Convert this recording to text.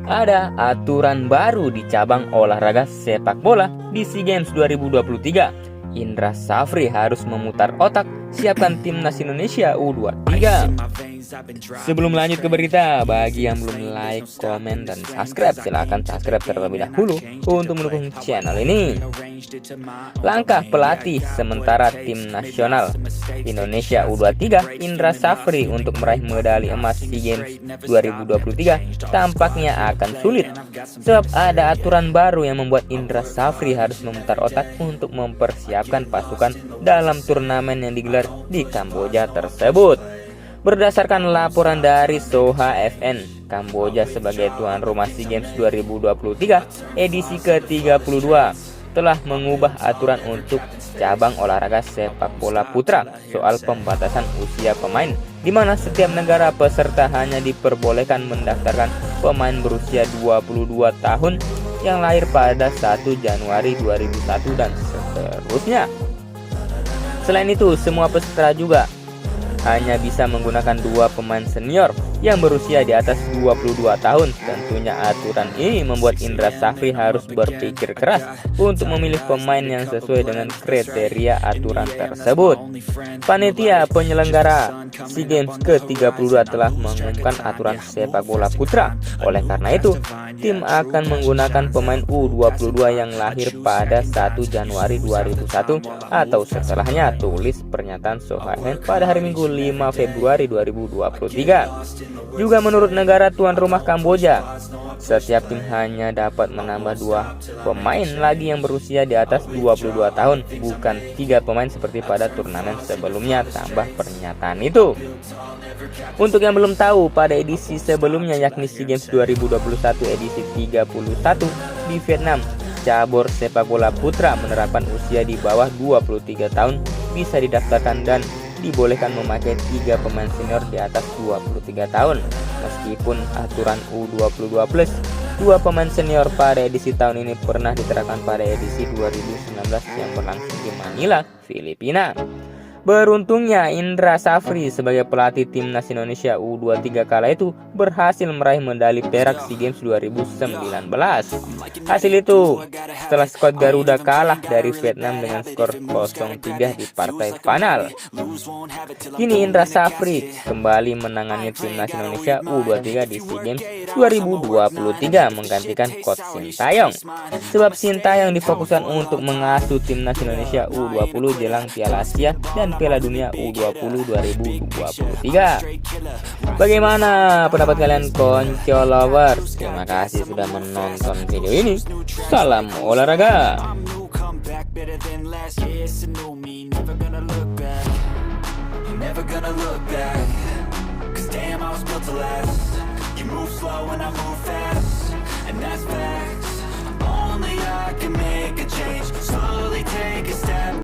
Ada aturan baru di cabang olahraga sepak bola di SEA Games 2023. Indra Safri harus memutar otak siapkan timnas Indonesia U23. Sebelum lanjut ke berita, bagi yang belum like, komen, dan subscribe, silahkan subscribe terlebih dahulu untuk mendukung channel ini. Langkah pelatih sementara tim nasional Indonesia U23 Indra Safri untuk meraih medali emas SEA Games 2023 tampaknya akan sulit, sebab ada aturan baru yang membuat Indra Safri harus memutar otak untuk mempersiapkan pasukan dalam turnamen yang digelar di Kamboja tersebut. Berdasarkan laporan dari Soha FN, Kamboja sebagai tuan rumah SEA Games 2023 edisi ke-32 telah mengubah aturan untuk cabang olahraga sepak bola putra soal pembatasan usia pemain, di mana setiap negara peserta hanya diperbolehkan mendaftarkan pemain berusia 22 tahun yang lahir pada 1 Januari 2001 dan seterusnya. Selain itu, semua peserta juga hanya bisa menggunakan 2 pemain senior yang berusia di atas 22 tahun. Tentunya aturan ini membuat Indra Safri harus berpikir keras untuk memilih pemain yang sesuai dengan kriteria aturan tersebut. Panitia penyelenggara SEA Games ke-32 telah mengumumkan aturan sepak bola putra. Oleh karena itu, tim akan menggunakan pemain U22 yang lahir pada 1 Januari 2001 atau setelahnya, tulis pernyataan Soha FN pada hari Minggu 5 Februari 2023. Juga menurut negara tuan rumah Kamboja, setiap tim hanya dapat menambah 2 pemain lagi yang berusia di atas 22 tahun, bukan 3 pemain seperti pada turnamen sebelumnya, tambah pernyataan itu. Untuk yang belum tahu, pada edisi sebelumnya yakni SEA Games 2021 edisi 31 di Vietnam, cabur sepak bola putra menerapkan usia di bawah 23 tahun bisa didaftarkan dan dibolehkan memakai 3 pemain senior di atas 23 tahun. Meskipun aturan U22 plus 2 pemain senior pada edisi tahun ini pernah diterapkan pada edisi 2019 yang berlangsung di Manila, Filipina. Beruntungnya Indra Safri sebagai pelatih timnas Indonesia U23 kala itu berhasil meraih medali perak SEA Games 2019. Hasil itu setelah skuad Garuda kalah dari Vietnam dengan skor 0-3 di partai final. Kini Indra Safri kembali menangani timnas Indonesia U23 di SEA Games 2023 menggantikan coach Sintayong. Sebab Sintayong difokuskan untuk mengasuh timnas Indonesia U20 jelang Piala Asia dan Piala Dunia U20 2023. Bagaimana pendapat kalian, Konco Lovers? Terima kasih sudah menonton video ini. Salam olahraga. Never gonna look back, 'cause damn I was built to last. You move slow and I move fast, and that's